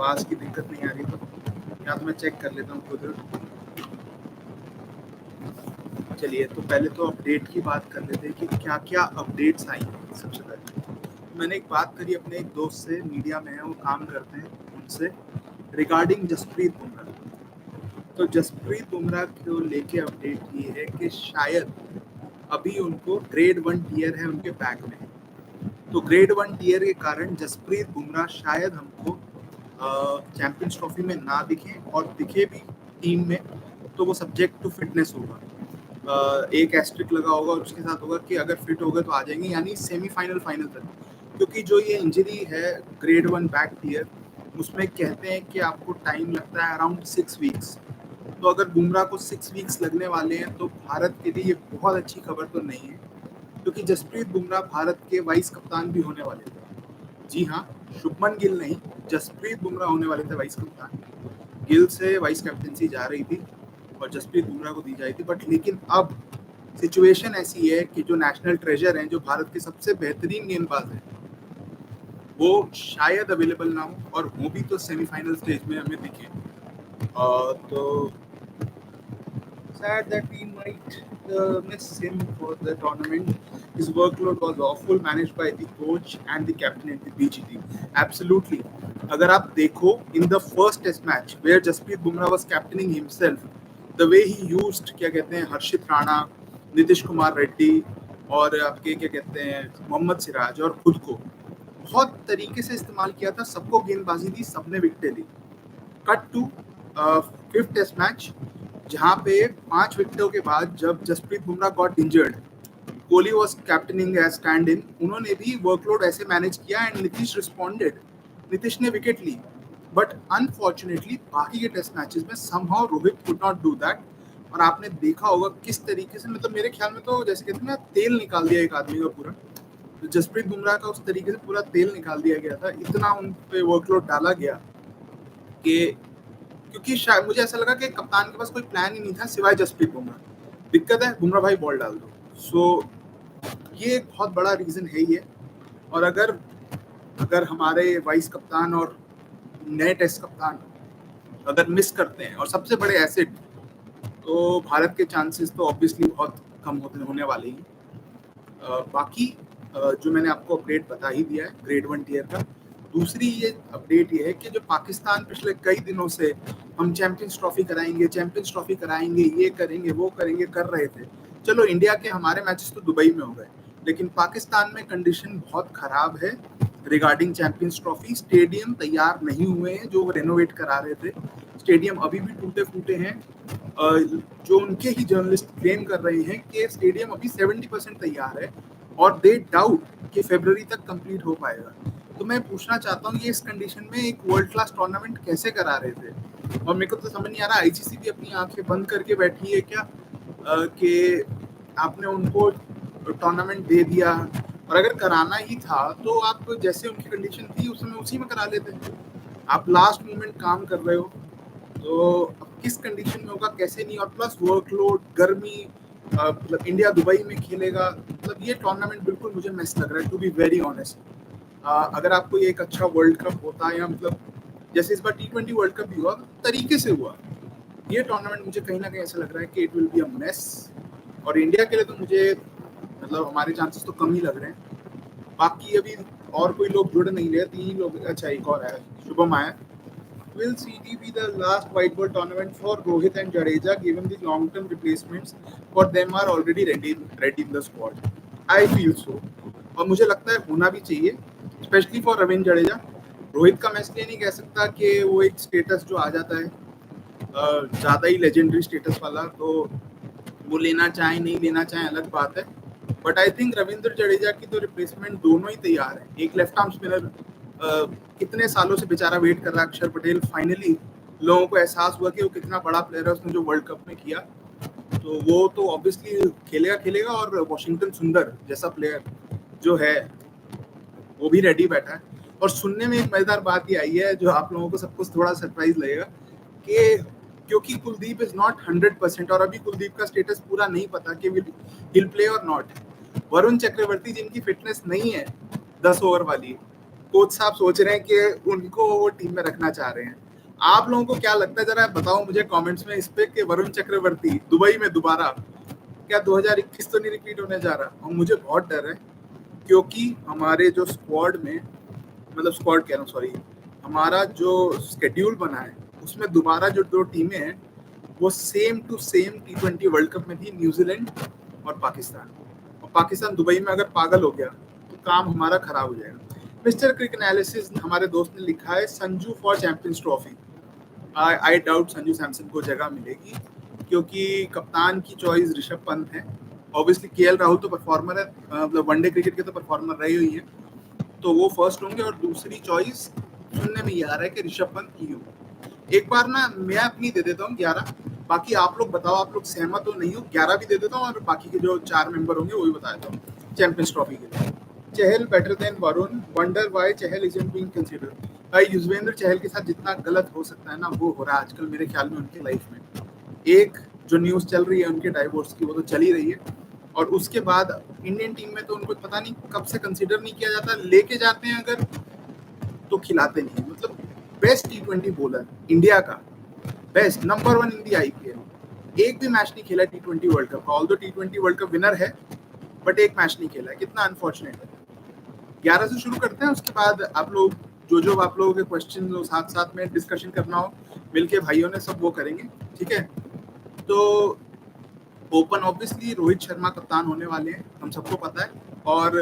आवाज़ की दिक्कत नहीं आ रही तो या तो मैं चेक कर लेता हूँ खुद। चलिए, तो पहले तो अपडेट की बात कर लेते हैं कि क्या-क्या अपडेट्स आई हैं सबसे पहले। मैंने एक बात करी अपने एक दोस्त से, मीडिया में है, वो काम करते हैं, उनसे रिगार्डिंग जसप्रीत बुमराह। तो जसप्रीत बुमराह को लेके अपडेट ये है कि शायद अभी उनको ग्रेड 1 टियर है उनके बैक में। तो ग्रेड 1 टियर के कारण जसप्रीत बुमराह शायद हमको चैंपियंस ट्रॉफी में ना दिखे, और दिखे भी टीम में तो वो सब्जेक्ट टू फिटनेस होगा। एक एस्ट्रिक लगा होगा और उसके साथ होगा कि अगर फिट हो गए तो आ जाएंगे, यानी सेमीफाइनल फाइनल तक। क्योंकि जो ये इंजरी है ग्रेड 1 बैक टियर, उसमें कहते हैं कि आपको टाइम लगता है अराउंड 6 वीक्स। तो अगर बुमराह को 6 वीक्स लगने वाले हैं तो भारत के लिए ये बहुत अच्छी खबर तो नहीं है, क्योंकि जसप्रीत बुमराह भारत के वाइस कप्तान भी होने वाले थे। जी हाँ, शुभमन गिल नहीं, जसप्रीत बुमराह होने वाले थे वाइस कप्तान। गिल से वाइस कैप्टनसी जा रही थी और जसप्रीत बुमराह को दी जाई थी, बट लेकिन अब सिचुएशन ऐसी है कि जो नेशनल ट्रेजर हैं, जो भारत के सबसे बेहतरीन गेंदबाज हैं, वो शायद अवेलेबल ना हो, और वो भी तो सेमीफाइनल स्टेज में हमें दिखे। तो sad that we might miss him for the tournament. His workload was awful, managed by the coach and the captain at the BGT. Absolutely. अगर आप देखो in the first test match where Jasprit Bumrah was captaining himself, the way he used क्या कहते हैं हर्षित राणा, नीतीश कुमार रेड्डी और आपके क्या कहते हैं मोहम्मद सिराज और खुद को बहुत तरीके से इस्तेमाल किया था, सबको गेंदबाजी दी, सबने विकेटें ली। Cut to fifth test match, जहां पे 5 विकेटों के बाद जब Jasprit Bumrah got injured, Kohli was captaining as stand in, उन्होंने भी वर्कलोड ऐसे मैनेज किया एंड नीतीश रिस्पॉन्डेड। नीतीश ने विकेट ली, बट अनफॉर्चुनेटली बाकी के टेस्ट मैचेस में somehow Rohit could not do that. और आपने देखा होगा किस तरीके से, मतलब मेरे ख्याल में तो जैसे कहते हैं ना, तेल निकाल दिया एक आदमी का पूरा। तो जसप्रीत बुमराह का उस तरीके से पूरा तेल निकाल दिया गया था, इतना उन पे वर्कलोड डाला गया कि क्योंकि शायद मुझे ऐसा लगा कि कप्तान के पास कोई प्लान ही नहीं था सिवाय जसप्रीत बुमराह। दिक्कत है, बुमराह भाई बॉल डाल दो। सो ये एक बहुत बड़ा रीजन है ये। और अगर हमारे वाइस कप्तान और नए टेस्ट कप्तान अगर मिस करते हैं और सबसे बड़े एसेट, तो भारत के चांसेस तो ऑब्वियसली बहुत कम होने वाले हैं। बाकी जो मैंने आपको अपडेट बता ही दिया है ग्रेड 1 टियर का। दूसरी ये अपडेट ये है कि जो पाकिस्तान पिछले कई दिनों से हम चैंपियंस ट्रॉफी कराएंगे, ये करेंगे वो करेंगे कर रहे थे। चलो, इंडिया के हमारे मैचेस तो दुबई में हो गए, लेकिन पाकिस्तान में कंडीशन बहुत खराब है रिगार्डिंग चैंपियंस ट्रॉफी। स्टेडियम तैयार नहीं हुए हैं, जो रेनोवेट करा रहे थे, स्टेडियम अभी भी टूटे फूटे हैं। जो उनके ही जर्नलिस्ट क्लेम कर रहे हैं कि स्टेडियम अभी 70% तैयार है और दे डाउट कि फरवरी तक कंप्लीट हो पाएगा। तो मैं पूछना चाहता हूँ, ये इस कंडीशन में एक वर्ल्ड क्लास टूर्नामेंट कैसे करा रहे थे? और मेरे को तो समझ नहीं आ रहा, आईसीसी भी अपनी आंखें बंद करके बैठी है क्या कि आपने उनको टूर्नामेंट दे दिया? और अगर कराना ही था तो आप जैसे उनकी कंडीशन थी उस समय उसी में करा लेते। आप लास्ट मोमेंट काम कर रहे हो, तो अब किस कंडीशन में होगा, कैसे नहीं? और प्लस वर्कलोड, गर्मी, मतलब इंडिया दुबई में खेलेगा, मतलब ये टूर्नामेंट बिल्कुल मुझे मिस लग रहा है, टू बी वेरी ऑनेस्ट। अगर आपको ये एक अच्छा वर्ल्ड कप होता है, या मतलब जैसे इस बार T20 वर्ल्ड कप भी हुआ तरीके से हुआ, ये टूर्नामेंट मुझे कहीं ना कहीं ऐसा लग रहा है कि it will be a mess. और इंडिया के लिए तो मुझे मतलब हमारे चांसेस तो कम ही लग रहे हैं। बाकी अभी और कोई लोग जुड़ नहीं रहे, 3 लोग, अच्छा एक और है, शुभम आया। Will CD be the last white ball tournament for Rohit and Jadeja, given the long-term replacements for them are already ready in the squad? I feel so. और मुझे लगता है होना भी चाहिए, स्पेशली फॉर रविंद्र जडेजा। रोहित का मैं इसलिए नहीं कह सकता कि वो एक स्टेटस जो आ जाता है ज़्यादा ही लेजेंडरी स्टेटस वाला, तो वो लेना चाहे नहीं लेना चाहे अलग बात है। But I think Ravindra Jadeja की तो रिप्लेसमेंट दोनों ही तैयार है। एक लेफ्ट आर्म स्पिनर कितने सालों से बेचारा वेट कर रहा है, अक्षर पटेल, फाइनली लोगों को एहसास हुआ कि वो कितना बड़ा प्लेयर है, उसने जो वर्ल्ड कप में किया। तो वो तो ऑब्वियसली खेलेगा और वॉशिंगटन सुंदर जैसा प्लेयर जो है वो भी रेडी बैठा है। और सुनने में एक मजेदार बात ये आई है जो आप लोगों को सबको थोड़ा सरप्राइज लगेगा कि क्योंकि कुलदीप इज नॉट 100% और अभी कुलदीप का स्टेटस पूरा नहीं पता कि विल प्ले और नॉट, वरुण चक्रवर्ती जिनकी फिटनेस नहीं है 10 ओवर वाली, कोच साहब सोच रहे हैं कि उनको वो टीम में रखना चाह रहे हैं। आप लोगों को क्या लगता है, जरा बताओ मुझे कमेंट्स में इस पे कि वरुण चक्रवर्ती दुबई में दोबारा क्या 2021 तो नहीं रिपीट होने जा रहा। और मुझे बहुत डर है, क्योंकि हमारे जो स्क्वाड में, मतलब स्क्वाड कह रहा हूँ, सॉरी, हमारा जो स्केड्यूल बना है उसमें दोबारा जो 2 टीमें हैं वो same to same T20 world cup में थी, न्यूजीलैंड और पाकिस्तान। और पाकिस्तान दुबई में अगर पागल हो गया तो काम हमारा खराब हो जाएगा। मिस्टर क्रिक एनालिसिस हमारे दोस्त ने लिखा है Sanju for champions trophy. I doubt Sanju Samson को जगह मिलेगी, क्योंकि कप्तान की चॉइस ऋषभ पंत है। ऑब्वियसली केएल राहुल तो परफॉर्मर है, मतलब वनडे क्रिकेट के तो परफॉर्मर रही हुई है, तो वो फर्स्ट होंगे। और दूसरी चॉइस सुनने में ये आ रहा है कि ऋषभ पंत की हो। एक बार ना मैं अपनी दे देता हूँ 11, बाकी आप लोग बताओ आप लोग सहमत हो नहीं हो। 11 भी दे देता हूँ और बाकी के जो 4 मेंबर होंगे वो भी बता देता हूँ चैंपियंस ट्रॉफी के लिए। Chahal better than Varun, wonder why Chahal isn't being considered. भाई युजवेंद्र चहल के साथ जितना गलत हो सकता है ना, वो हो रहा है आजकल मेरे ख्याल में उनकी लाइफ में। एक जो न्यूज़ चल रही है उनके डाइवोर्स की, वो तो चल ही रही है, और उसके बाद इंडियन टीम में तो उनको पता नहीं कब से कंसीडर नहीं किया जाता। लेके जाते हैं अगर तो खिलाते नहीं है। मतलब बेस्ट T20 बॉलर इंडिया का, बेस्ट नंबर 1 इंडिया IPL, एक भी मैच नहीं खेला T20 वर्ल्ड कप का। Although T20 world cup winner है, बट एक मैच नहीं खेला है। कितना अनफॉर्चुनेट है। 11 से शुरू करते हैं, उसके बाद आप लोग जो आप लोगों के क्वेश्चन साथ साथ में डिस्कशन करना हो मिलके भाइयों ने सब वो करेंगे, ठीक है। तो ओपन ऑब्वियसली रोहित शर्मा कप्तान होने वाले हैं, हम सबको पता है। और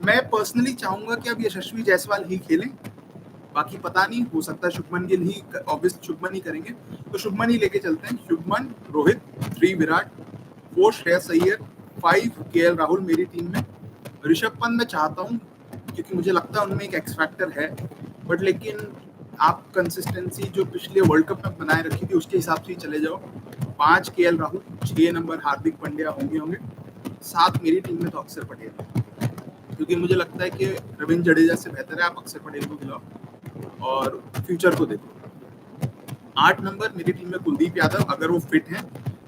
मैं पर्सनली चाहूंगा कि अब यशस्वी जायसवाल ही खेलें, बाकी पता नहीं, हो सकता है शुभमन गिल ही, ऑब्वियसली शुभमन ही करेंगे, तो शुभमन ही लेके चलते हैं। शुभमन, रोहित, 3 विराट, 4 श्रेयस अय्यर, 5 केएल राहुल मेरी टीम में। ऋषभ पंत मैं चाहता हूँ क्योंकि मुझे लगता है उनमें एक एक्स फैक्टर है, बट लेकिन आप कंसिस्टेंसी जो पिछले वर्ल्ड कप में बनाए रखी थी उसके हिसाब से ही चले जाओ। 5 केएल राहुल, 6 नंबर हार्दिक पांड्या होंगे। 7 मेरी टीम में तो अक्षर पटेल, क्योंकि मुझे लगता है कि रविंद्र जडेजा से बेहतर है आप अक्षर पटेल को खिलाओ और फ्यूचर को देखो। 8 नंबर मेरी टीम में कुलदीप यादव, अगर वो फिट हैं।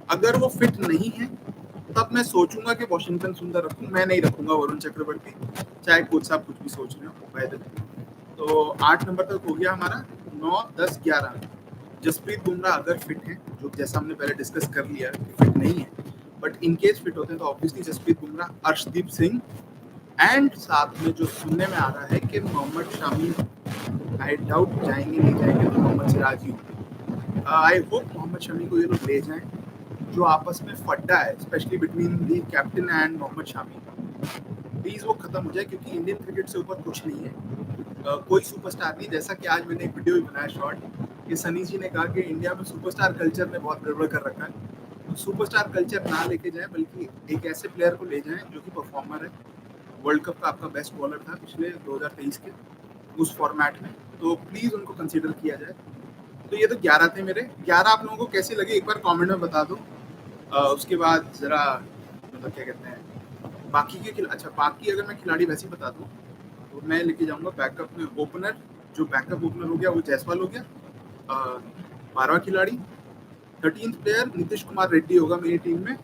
अगर वो फिट नहीं है तब मैं सोचूंगा कि वॉशिंगटन सुंदर रखूं, मैं नहीं रखूंगा वरुण चक्रवर्ती, चाहे कोच साहब कुछ भी सोच रहे हो फायदे। तो 8 नंबर तक हो गया हमारा। 9, 10, 11 जसप्रीत बुमराह अगर फिट है, जो जैसा हमने पहले डिस्कस कर लिया फिट नहीं है, बट इन केस फिट होते हैं तो ऑब्वियसली जसप्रीत बुमराह, अर्शदीप सिंह, एंड साथ में जो सुनने में आ रहा है कि मोहम्मद शामी, आई डाउट जाएंगे नहीं जाएंगे तो मोहम्मद सिराज ही होंगे। आई होप मोहम्मद शमी को ये लोग ले जाएं। जो आपस में फड्डा है especially between the captain and Mohammed Shami, please वो खत्म हो जाए, क्योंकि इंडियन क्रिकेट से ऊपर कुछ नहीं है। कोई सुपरस्टार नहीं। जैसा कि आज मैंने एक वीडियो भी बनाया शॉर्ट, कि सनी जी ने कहा कि इंडिया में सुपरस्टार कल्चर ने बहुत गड़बड़ कर रखा है। तो सुपरस्टार कल्चर ना लेके जाए, बल्कि एक ऐसे प्लेयर को ले जाएं जो कि परफॉर्मर है। वर्ल्ड कप का आपका बेस्ट बॉलर था पिछले 2023 के उस फॉर्मेट में, तो प्लीज उनको कंसीडर किया जाए। तो ये तो 11 थे मेरे। 11 आप लोगों को कैसे लगे एक बार कमेंट में बता दो। उसके बाद जरा मतलब क्या कहते हैं बाकी के अच्छा बाकी अगर मैं खिलाड़ी वैसे ही बता दूं तो मैं लेके जाऊंगा बैकअप में ओपनर। जो बैकअप ओपनर हो गया वो जायसवाल हो गया। 12वां खिलाड़ी 13th प्लेयर नीतीश कुमार रेड्डी होगा मेरी टीम में,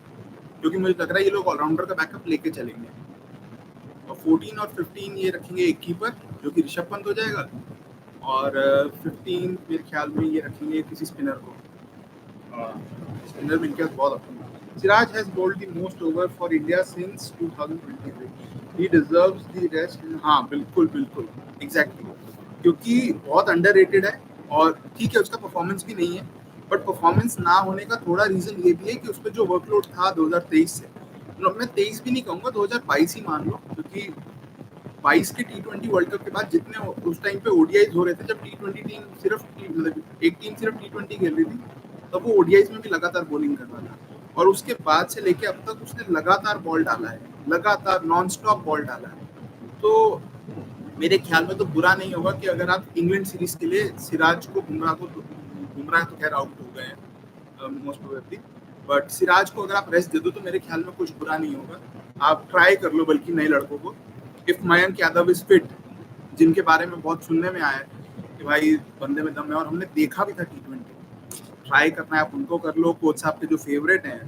क्योंकि मुझे लग रहा है ये लोग ऑलराउंडर का बैकअप लेके चलेंगे। और 14 और 15 ये रखेंगे एक कीपर जो कि ऋषभ पंत हो जाएगा, और 15 मेरे ख्याल में ये रखेंगे किसी स्पिनर को। स्पिनर में इनके बहुत अपनी। Siraj has bowled the most over for India since 2023. He deserves the rest. हाँ बिल्कुल बिल्कुल एग्जैक्टली, क्योंकि बहुत अंडररेटेड है। और ठीक है उसका परफॉर्मेंस भी नहीं है, बट परफॉर्मेंस ना होने का थोड़ा रीजन ये भी है कि उस पर जो वर्कलोड था 2023 से, मैं 23 भी नहीं कहूँगा, 2022 ही मान लो, क्योंकि 22 के T20 वर्ल्ड कप के बाद जितने उस टाइम पे ODIs हो रहे थे, जब T20 टीम सिर्फ मतलब एक टीम सिर्फ T20 खेल रही थी, तब वो ODIs में भी लगातार बॉलिंग कर रहा था। और उसके बाद से लेके अब तक उसने लगातार बॉल डाला है, लगातार नॉन स्टॉप बॉल डाला है। तो मेरे ख्याल में तो बुरा नहीं होगा कि अगर आप इंग्लैंड सीरीज के लिए सिराज को बुमराह तो खैर आउट हो गए हैं मोस्ट प्रोबेबली, बट सिराज को अगर आप रेस्ट दे दो तो मेरे ख्याल में कुछ बुरा नहीं होगा। आप ट्राई कर लो बल्कि नए लड़कों को। If Mayank Yadav is fit, जिनके बारे में बहुत सुनने में आया है कि भाई बंदे में दम है, और हमने देखा भी था T20, ट्राई करना है आप उनको कर लो। कोच साहब के जो फेवरेट हैं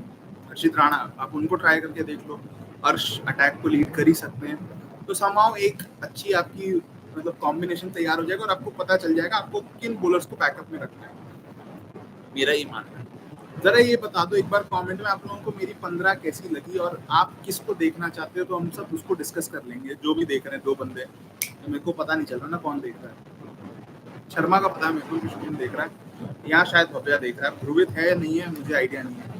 हर्षित राणा, आप उनको ट्राई करके देख लो। अर्श अटैक को लीड कर ही सकते हैं। तो समाओ एक अच्छी आपकी मतलब कॉम्बिनेशन तैयार हो जाएगा और आपको पता चल जाएगा आपको किन बॉलर्स को बैकअप में रखना है। मेरा ये मानना है। जरा ये बता दो एक बार कमेंट में आप लोगों को मेरी 15 कैसी लगी और आप किसको देखना चाहते हो, तो हम सब उसको डिस्कस कर लेंगे। जो भी देख रहे हैं 2 बंदे, तो मेरे को पता नहीं चल रहा ना कौन देख रहा है। शर्मा का पता है मेरे को कि शुभिन देख रहा है, यहाँ शायद भव्या देख रहा है, ध्रुवित है या नहीं है मुझे आइडिया नहीं है।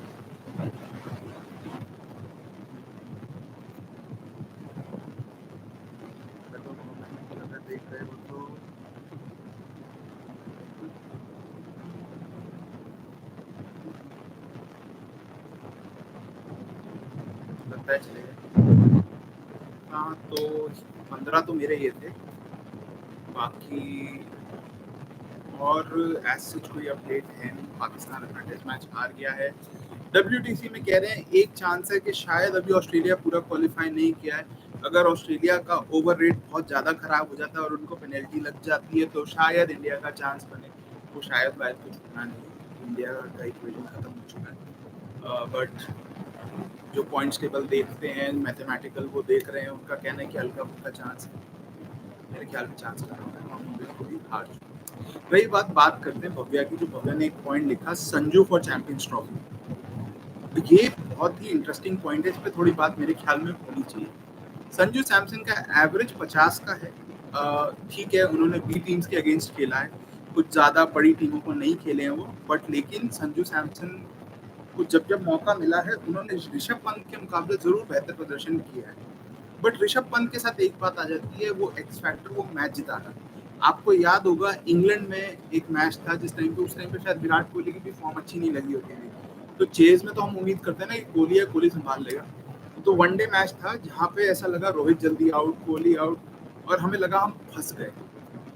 अगर देख रहे हो तो लगता है चलेगा। हाँ तो 15 तो मेरे ये थे, बाकी और एज सच कोई अपडेट है नहीं। पाकिस्तान अपना टेस्ट मैच हार गया है। WTC में कह रहे हैं एक चांस है कि शायद अभी ऑस्ट्रेलिया पूरा क्वालिफाई नहीं किया है। अगर ऑस्ट्रेलिया का ओवर रेट बहुत ज़्यादा खराब हो जाता है और उनको पेनल्टी लग जाती है तो शायद इंडिया का चांस बने। वो शायद वायद कुछ होना नहीं, इंडिया का इक्वेशन खत्म हो चुका है। बट जो पॉइंट्स टेबल देखते हैं मैथमेटिकल वो देख रहे हैं, उनका कहना है कि हल्का फुल्का चांस है। मेरे ख्याल में चांस कम है, हम बिल्कुल ही हार चुके हैं। वही बात करते हैं भव्या की। जो भव्या ने एक पॉइंट लिखा संजू फॉर चैंपियंस ट्रॉफी, ये बहुत ही इंटरेस्टिंग पॉइंट है। इस पर थोड़ी बात मेरे ख्याल में होनी चाहिए। संजू सैमसन का एवरेज 50 का है। ठीक है, उन्होंने बी टीम्स के अगेंस्ट खेला है, कुछ ज़्यादा बड़ी टीमों को नहीं खेले हैं वो, बट लेकिन संजू सैमसन को जब जब मौका मिला है उन्होंने ऋषभ पंत के मुकाबले ज़रूर बेहतर प्रदर्शन किया है। बट ऋषभ पंत के साथ एक बात आ जाती है, वो एक्स फैक्टर, वो मैच जिताना। आपको याद होगा इंग्लैंड में एक मैच था जिस टाइम पे, उस टाइम पे शायद विराट कोहली की भी फॉर्म अच्छी नहीं लगी होती थी। तो चेज में तो हम उम्मीद करते हैं ना कि कोहली है, कोहली संभाल लेगा। तो वनडे मैच था जहाँ पे ऐसा लगा रोहित जल्दी आउट, कोहली आउट, और हमें लगा हम फंस गए।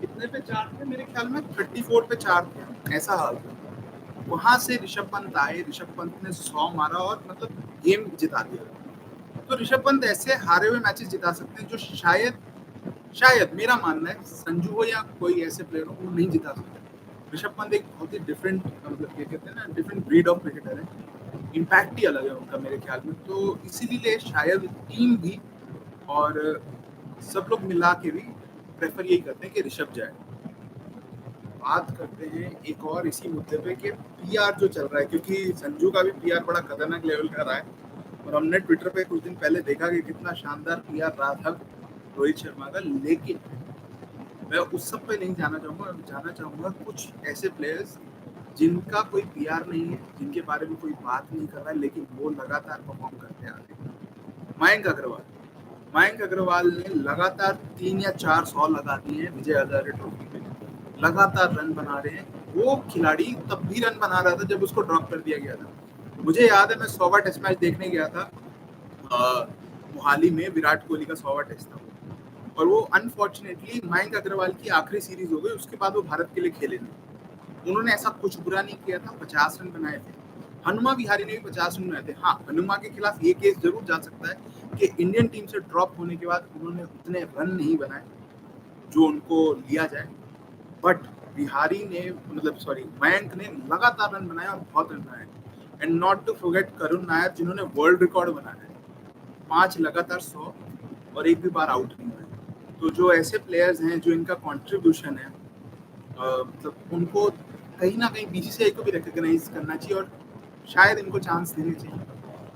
कितने पे 4 थे मेरे ख्याल में, 34 पे 4 थे, ऐसा हाल था। वहां से ऋषभ पंत आए, ऋषभ पंत ने 100 मारा और मतलब गेम जिता दिया। तो ऋषभ पंत ऐसे हारे हुए मैचेस जिता सकते हैं जो शायद मेरा मानना है संजू हो या कोई ऐसे प्लेयर हो वो नहीं जिता सकते। ऋषभ पंत एक बहुत ही डिफरेंट, मतलब ये कहते हैं ना, डिफरेंट ब्रीड ऑफ क्रिकेटर है। इम्पैक्ट ही अलग है उनका मेरे ख्याल में। तो इसीलिए शायद टीम भी और सब लोग मिला के भी प्रेफर यही करते हैं कि ऋषभ जाए। बात करते हैं एक और इसी मुद्दे पे कि पीआर जो चल रहा है, क्योंकि संजू का भी पीआर बड़ा खतरनाक लेवल का रहा है और हमने ट्विटर पे कुछ दिन पहले देखा कि कितना शानदार पीआर रहा था रोहित शर्मा का। लेकिन मैं उस सब पे नहीं जाना चाहूँगा कुछ ऐसे प्लेयर्स जिनका कोई पीआर नहीं है, जिनके बारे में कोई बात नहीं कर रहा है, लेकिन वो लगातार परफॉर्म करते आ रहे हैं। मयंक अग्रवाल ने लगातार 3 या 4 100 लगा दिए हैं विजय हजारे ट्रॉफी में, लगातार रन बना रहे हैं। वो खिलाड़ी तब भी रन बना रहा था जब उसको ड्रॉप कर दिया गया था। मुझे याद है मैं 100वां टेस्ट मैच देखने गया था मोहाली में, विराट कोहली का 100वां टेस्ट था और वो अनफॉर्चुनेटली मयंक अग्रवाल की आखिरी सीरीज हो गई, उसके बाद वो भारत के लिए खेले नहीं। उन्होंने ऐसा कुछ बुरा नहीं किया था, 50 रन बनाए थे। हनुमा विहारी ने भी 50 रन बनाए थे। हाँ, हनुमा के खिलाफ ये केस जरूर जा सकता है कि इंडियन टीम से ड्रॉप होने के बाद उन्होंने उतने रन नहीं बनाए जो उनको लिया जाए। बट बिहारी ने, मतलब सॉरी, मयंक ने लगातार रन बनाए और बहुत रन बनाए। And not to forget Karun Nair, जिन्होंने वर्ल्ड रिकॉर्ड बनाया है, 5 लगातार 100 और एक भी बार आउट नहीं हुए। तो जो ऐसे प्लेयर्स हैं जो इनका कंट्रीब्यूशन है, मतलब उनको कहीं ना कहीं बीसीसीआई को भी रिकॉग्नाइज करना चाहिए और शायद इनको चांस देने चाहिए,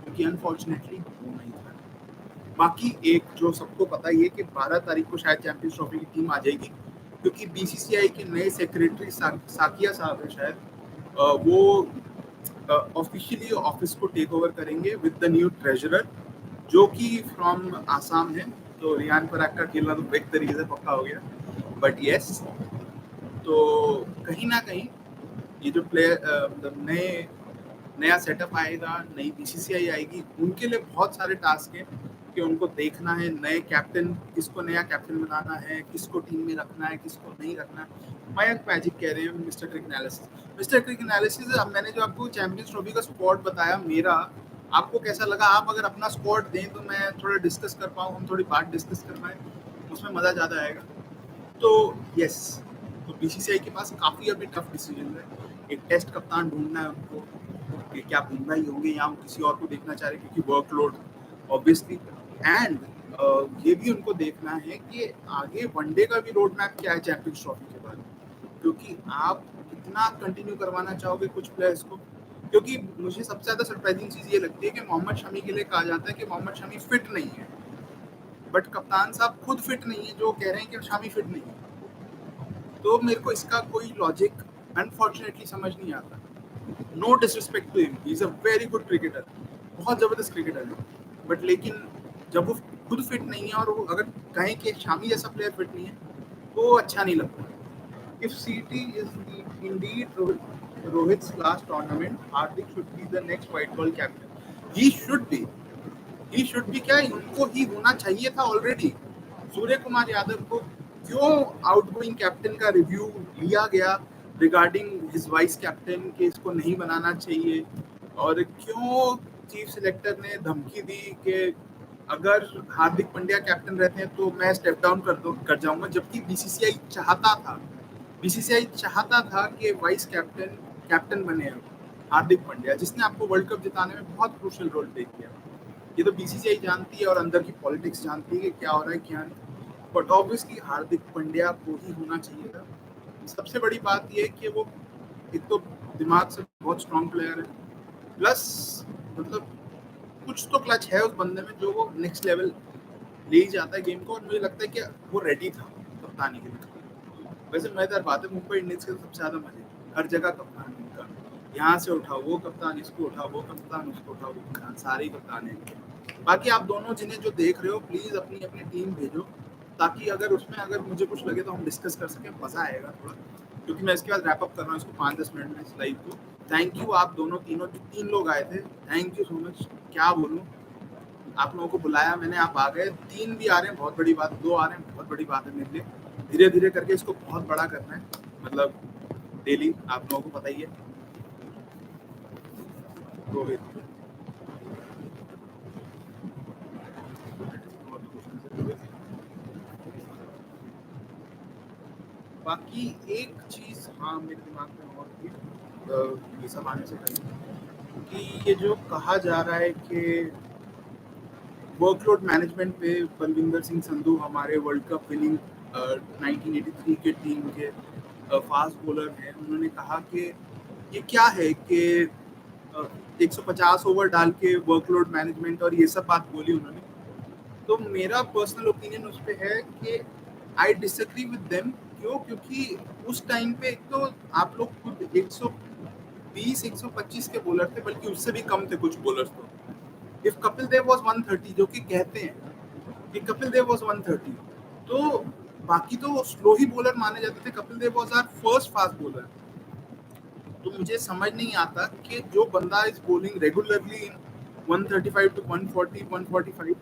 क्योंकि अनफॉर्चुनेटली वो नहीं था। बाकी एक जो सबको पता ही है कि 12 तारीख को शायद चैंपियंस ट्रॉफी की टीम आ जाएगी, क्योंकि बीसीसीआई के नए सेक्रेटरी साकिया साहब है शायद, वो ऑफिशियली ऑफिस को टेक ओवर करेंगे विद द न्यू ट्रेजरर, जो कि फ्रॉम आसाम है। तो रियान पराग का खेलना तो एक तरीके से पक्का हो गया। बट यस, तो कहीं ना कहीं ये जो प्लेयर, मतलब नया सेटअप आएगा, नई बीसीसीआई आएगी, उनके लिए बहुत सारे टास्क हैं कि उनको देखना है नए कैप्टन, किसको नया कैप्टन बनाना है, किसको टीम में रखना है, किसको नहीं रखना है। मयंक मैजिक कह रहे हैं मिस्टर क्रिक एनालिसिस। अब मैंने जो आपको चैंपियंस ट्रॉफी का स्क्वाड बताया मेरा, आपको कैसा लगा? आप अगर अपना स्क्वाड दें तो मैं थोड़ा डिस्कस कर पाऊँ, हम थोड़ी बात डिस्कस कर पाएँ, उसमें मज़ा ज़्यादा आएगा। तो यस, तो बीसीसीआई के पास काफ़ी अभी टफ डिसीजन है। एक टेस्ट कप्तान ढूंढना है उनको, कि क्या बुमराह ही होंगे या हम किसी और को देखना चाह रहे हैं, क्योंकि वर्कलोड ऑब्वियसली। एंड ये भी उनको देखना है कि आगे वनडे का भी रोड मैप क्या है चैंपियंस ट्रॉफी के बाद, क्योंकि आप कितना कंटिन्यू करवाना चाहोगे कुछ प्लेयर्स को। क्योंकि मुझे सबसे ज्यादा सरप्राइजिंग चीज ये लगती है कि मोहम्मद शमी के लिए कहा जाता है कि मोहम्मद शमी फिट नहीं है, बट कप्तान साहब खुद फिट नहीं है जो कह रहे हैं कि शमी फिट नहीं है। तो मेरे को इसका कोई लॉजिक अनफॉर्चुनेटली समझ नहीं आता। No disrespect to him, he is a very good cricketer, बहुत जबरदस्त क्रिकेटर है, बट लेकिन जब वो खुद फिट नहीं है और वो अगर कहें कि शामी जैसा प्लेयर फिट नहीं है तो अच्छा नहीं लगता। If CT is indeed Rohit's last tournament, Hardik should be the next white ball captain. He should be क्या, उनको ही होना चाहिए था ऑलरेडी। सूर्य कुमार यादव को क्यों आउटगोइंग कैप्टन का रिव्यू लिया गया रिगार्डिंग हिज वाइस कैप्टन के इसको नहीं बनाना चाहिए, और क्यों चीफ सिलेक्टर ने धमकी दी कि अगर हार्दिक पांड्या कैप्टन रहते हैं तो मैं स्टेप डाउन कर जाऊंगा, जबकि बीसीसीआई चाहता था कि वाइस कैप्टन बने हार्दिक पांड्या, जिसने आपको वर्ल्ड कप जिताने में बहुत क्रूशियल रोल प्ले किया। ये तो बीसीसीआई जानती है और अंदर की पॉलिटिक्स जानती है कि क्या हो रहा है क्या नहीं, बट ऑब्वियसली हार्दिक पांड्या को ही होना चाहिए था। सबसे बड़ी बात यह है कि वो एक तो दिमाग से बहुत स्ट्रॉन्ग प्लेयर है, प्लस मतलब कुछ तो क्लच है उस बंदे में जो वो नेक्स्ट लेवल ले ही जाता है गेम को, और मुझे लगता है कि वो रेडी था कप्तानी के लिए। वैसे मजेदार बात है, मुंबई इंडियंस के तो सबसे ज्यादा मजे हर जगह कप्तान उनका, यहाँ से उठाओ वो कप्तान, इसको उठाओ वो कप्तान, उसको उठाओ वो कप्तान, सारे ही कप्तान है। बाकी आप दोनों जिन्हें जो देख रहे हो प्लीज अपनी अपनी टीम भेजो, ताकि अगर मुझे कुछ लगे तो हम डिस्कस कर सकें, मजा आएगा थोड़ा, क्योंकि मैं इसके बाद रैप अप कर रहा हूँ इसको 5-10 मिनट में इस लाइव को। थैंक यू आप दोनों तीनों जो 3 लोग आए थे, थैंक यू सो मच। क्या बोलूँ, आप लोगों को बुलाया मैंने, आप आ गए, 3 भी आ रहे हैं बहुत बड़ी बात, 2 आ रहे हैं बहुत बड़ी बात है मेरे लिए। धीरे धीरे करके इसको बहुत बड़ा करना है, मतलब डेली आप लोगों को पता ही है। रोहित बाकी एक चीज हाँ मेरे दिमाग में और थी ये सब आने से पहले, कि ये जो कहा जा रहा है कि वर्कलोड मैनेजमेंट पे बलविंदर सिंह संधू हमारे वर्ल्ड कप विनिंग 1983 के टीम के फास्ट बॉलर हैं, उन्होंने कहा कि ये क्या है कि 150 ओवर डाल के वर्कलोड मैनेजमेंट और ये सब बात बोली उन्होंने। तो मेरा पर्सनल ओपिनियन उस पर है कि आई डिसएग्री विद देम। क्यों? क्योंकि उस टाइम पे एक तो आप लोग खुद 120 125 के बॉलर थे, बल्कि उससे भी कम थे कुछ बॉलर्स तो। इफ कपिल देव वाज 130, जो कि कहते हैं कि कपिल देव वाज 130, तो बाकी तो स्लो ही बॉलर माने जाते थे। Kapil Dev was our first fast bowler. तो मुझे समझ नहीं आता कि जो बंदा is bowling regularly in 135 to 140 145,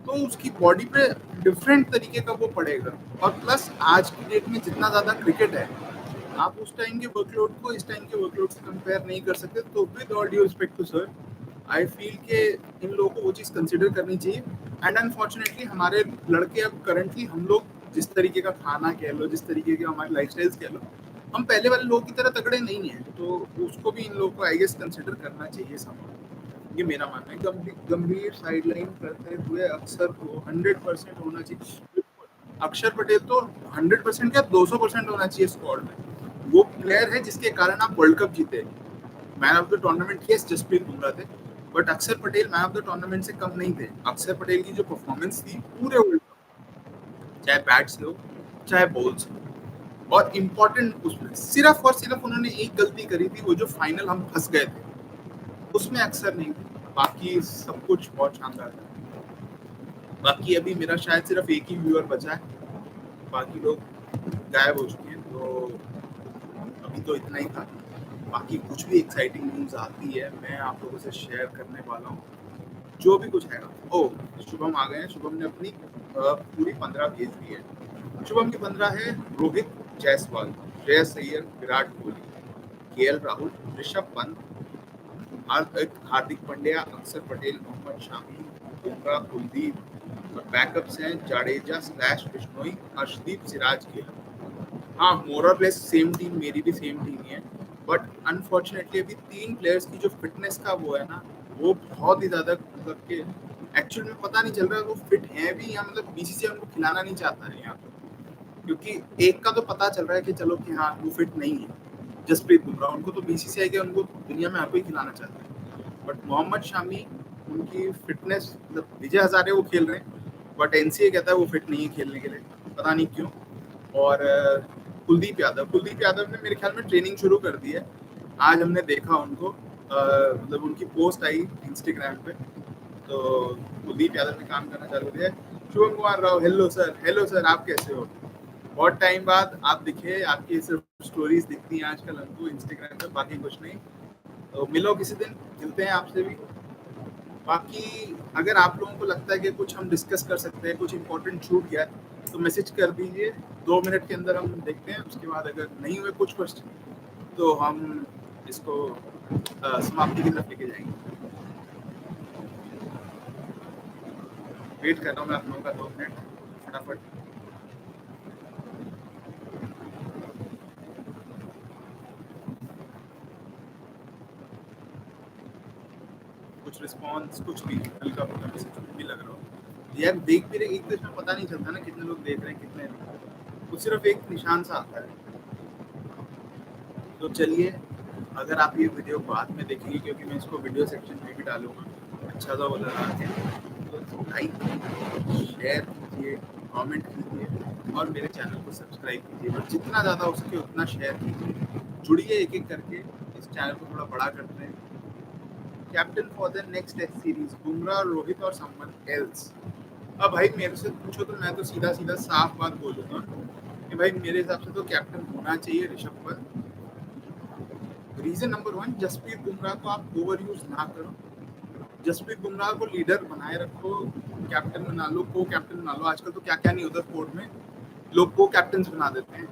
तो उसकी बॉडी पे डिफरेंट तरीके का वो पड़ेगा। और प्लस आज की डेट में जितना ज़्यादा क्रिकेट है, आप उस टाइम के वर्कलोड को इस टाइम के वर्कलोड से कंपेयर नहीं कर सकते। तो with all due respect to sir, I feel के इन लोगों को वो चीज़ कंसिडर करनी चाहिए। एंड अनफॉर्चुनेटली हमारे लड़के अब करंटली, हम लोग जिस तरीके का खाना कह लो, जिस तरीके के हमारे लाइफस्टाइल्स कह लो, हम पहले वाले लोगों की तरह तगड़े नहीं हैं, तो उसको भी इन लोगों को आई गेस कंसिडर करना चाहिए समझ। ये मेरा मानना है। गंभीर साइडलाइन करते हुए अक्षर को 100% होना चाहिए। अक्षर पटेल तो 100% क्या 200% होना चाहिए स्क्वाड में। वो प्लेयर है जिसके कारण आप वर्ल्ड कप जीते। Man of the tournament yes Jasprit Bumrah थे, but Axar Patel man of the tournament से कम नहीं थे। अक्षर पटेल की जो परफॉर्मेंस थी पूरे वर्ल्ड कप, चाहे बैट्स लो चाहे बॉल्स, और इम्पोर्टेंट उसमें सिर्फ और सिर्फ उन्होंने एक गलती करी थी, वो जो फाइनल हम फंस गए थे उसमें अक्सर नहीं थे। बाकी सब कुछ बहुत शानदार था। बाकी अभी मेरा शायद सिर्फ एक ही व्यूअर बचा है, बाकी लोग गायब हो चुके हैं। तो अभी तो इतना ही था। बाकी कुछ भी एक्साइटिंग न्यूज़ आती है मैं आप लोगों से शेयर करने वाला हूँ, जो भी कुछ है। ओ शुभम आ गए हैं। शुभम ने अपनी पूरी 15 भेज दी है। शुभम की 15 है रोहित, जायसवाल, श्रेयस अय्यर, विराट कोहली, केएल राहुल, ऋषभ पंत, हार्दिक पांड्या, अक्षर पटेल, मोहम्मद शामी, बुमराह, कुलदीप, और बैकअप्स हैं जाडेजा स्लैश बिश्नोई, हर्षदीप, सिराज के। हाँ मोर और लेस सेम टीम, मेरी भी सेम टीम ही है, बट अनफॉर्चुनेटली अभी 3 प्लेयर्स की जो फिटनेस का वो है ना, वो बहुत ही ज़्यादा मतलब के एक्चुअल में पता नहीं चल रहा है वो फिट है भी या मतलब बीसीसीआई उनको खिलाना नहीं चाहता है यहाँ पे, क्योंकि एक का तो पता चल रहा है कि चलो कि हाँ वो फिट नहीं है जसप्रीत बुमराह, उनको तो बीसीसीआई के उनको दुनिया में हर कोई खिलाना चाहता है, बट मोहम्मद शामी उनकी फिटनेस मतलब विजय हजारे वो खेल रहे हैं बट एनसीए कहता है वो फिट नहीं है खेलने के लिए, पता नहीं क्यों। और कुलदीप यादव ने मेरे ख्याल में ट्रेनिंग शुरू कर दी है, आज हमने देखा उनको, मतलब उनकी पोस्ट आई इंस्टाग्राम पे, तो कुलदीप यादव ने काम करना चालू किया। शुभम कुमार राव, हेलो सर आप कैसे हो, बहुत टाइम बाद आप दिखे, आपकी सिर्फ स्टोरीज दिखती हैं आजकल हमको इंस्टाग्राम पे, बाकी कुछ नहीं, तो मिलो किसी दिन, मिलते हैं आपसे भी। बाकी अगर आप लोगों को लगता है कि कुछ हम डिस्कस कर सकते हैं, कुछ इंपॉर्टेंट छूट गया तो मैसेज कर दीजिए, 2 मिनट के अंदर हम देखते हैं, उसके बाद अगर नहीं हुए कुछ क्वेश्चन तो हम इसको समाप्ति की तरफ लेके जाएंगे। वेट कर रहा हूँ मैं आप लोगों का 2 मिनट फटाफट। कुछ रिस्पॉन्स कुछ भी हल्का फुल्का मैसेज कुछ भी लग रहा हो यार, देख भी रहे, एक तो इसमें पता नहीं चलता ना कितने लोग देख रहे हैं कितने नहीं, तो सिर्फ एक निशान सा आता है। तो चलिए, अगर आप ये वीडियो बाद में देखेंगे क्योंकि मैं इसको वीडियो सेक्शन में भी डालूंगा, अच्छा सा वो लगा के तो लाइक कीजिए, शेयर कीजिए, कमेंट कीजिए और मेरे चैनल को सब्सक्राइब कीजिए, और जितना ज़्यादा हो सके उतना शेयर कीजिए, जुड़िए एक एक करके, इस चैनल को थोड़ा बड़ा करते हैं। Captain for the next test series Bumrah, Rohit और समवन एल्स। अब भाई मेरे से पूछो तो मैं तो सीधा सीधा साफ बात बोलूंगा कि भाई मेरे हिसाब से तो कैप्टन होना चाहिए ऋषभ पंत। रीजन नंबर 1, जसप्रीत बुमराह को आप ओवर यूज ना करो, जसप्रीत बुमराह को लीडर बनाए रखो, कैप्टन बना लो, को कैप्टन बना लो, आजकल तो क्या क्या नहीं होता स्पोर्ट में, लोग को कैप्टन बना देते हैं,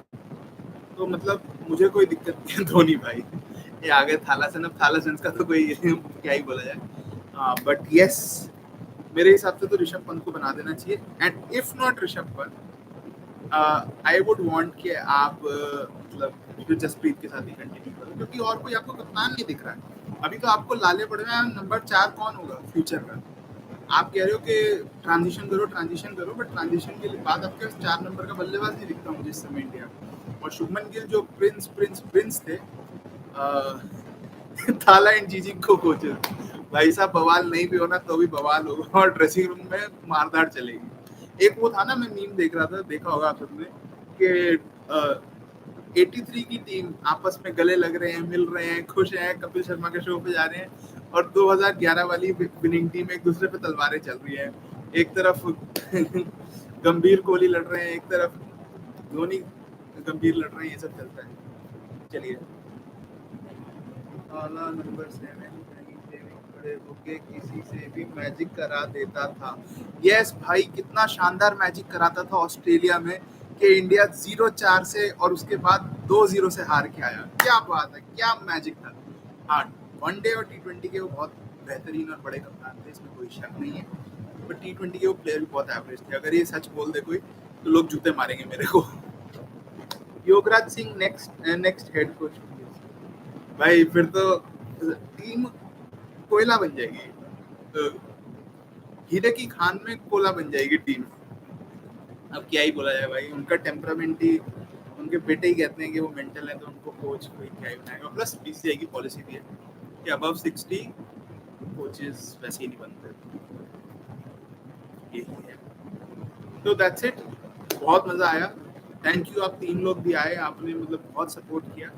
तो मतलब मुझे कोई दिक्कत नहीं है धोनी भाई, ये आ गए थालासन, अब थालासन का तो कोई क्या ही बोला जाए, बट यस मेरे हिसाब से तो ऋषभ पंत को बना देना चाहिए, and if not Rishabh Pant I would want कि आप मतलब जसप्रीत के साथ ही कंटिन्यू करो, क्योंकि और कोई आपको कप्तान नहीं दिख रहा है अभी, तो आपको लाले पड़ रहे हैं नंबर 4 कौन होगा फ्यूचर का, आप कह रहे हो कि ट्रांजिशन करो, बट ट्रांजिशन के बाद आपके 4 नंबर का बल्लेबाज नहीं दिखता मुझे इस समय इंडिया, और शुभमन गिल जो प्रिंस थे, थाला एंड जीजी को कोचेस, भाई साहब बवाल नहीं भी होना तो भी बवाल होगा और ड्रेसिंग रूम में मारधाड़ चलेगी। एक वो था ना, मैं मीम देख रहा था, देखा होगा आप सबने, कि 83 की टीम आपस में गले लग रहे हैं, मिल रहे हैं, खुश हैं, कपिल शर्मा के शो पे जा रहे हैं, और 2011 वाली विनिंग टीम एक दूसरे पे तलवारें चल रही है, एक तरफ गंभीर कोहली लड़ रहे हैं, एक तरफ धोनी गंभीर लड़ रहे हैं, ये सब चलता है। चलिए, नंबर 7 खड़े होके किसी से भी मैजिक करा देता था। यस भाई, कितना शानदार मैजिक कराता था ऑस्ट्रेलिया में कि इंडिया 0-4 से और उसके बाद 2-0 से हार के आया, क्या बात है, क्या मैजिक था। हाँ, वनडे और टी20 के वो बहुत बेहतरीन और बड़े कप्तान थे, इसमें कोई शक नहीं है, बट टी20 के वो प्लेयर भी बहुत एवरेज थे, अगर ये सच बोल दे कोई तो लोग जूते मारेंगे मेरे को। Yograj Singh next head coach, भाई फिर तो टीम कोयला बन जाएगी, तो हीरे की खान में कोला बन जाएगी टीम। अब क्या ही बोला जाए भाई, उनका टेम्परामेंट ही, उनके बेटे ही कहते हैं कि वो मेंटल है, तो उनको कोच कोई क्या ही बनाएगा। प्लस बीसीसीआई की पॉलिसी भी है कि अबव 60 कोचेस वैसे ही नहीं बनते, यही है। तो दैट्स इट, बहुत मजा आया, थैंक यू, आप 3 लोग भी आए, आपने मतलब बहुत सपोर्ट किया,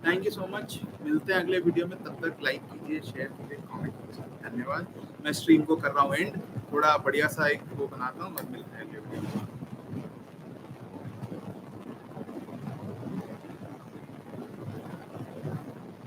थैंक यू सो मच। मिलते हैं अगले वीडियो में, तब तक लाइक कीजिए, शेयर कीजिए, कमेंट कीजिए, धन्यवाद। मैं स्ट्रीम को कर रहा हूँ एंड, थोड़ा बढ़िया सा एक वो बनाता हूँ और मिलते हैं अगले वीडियो में।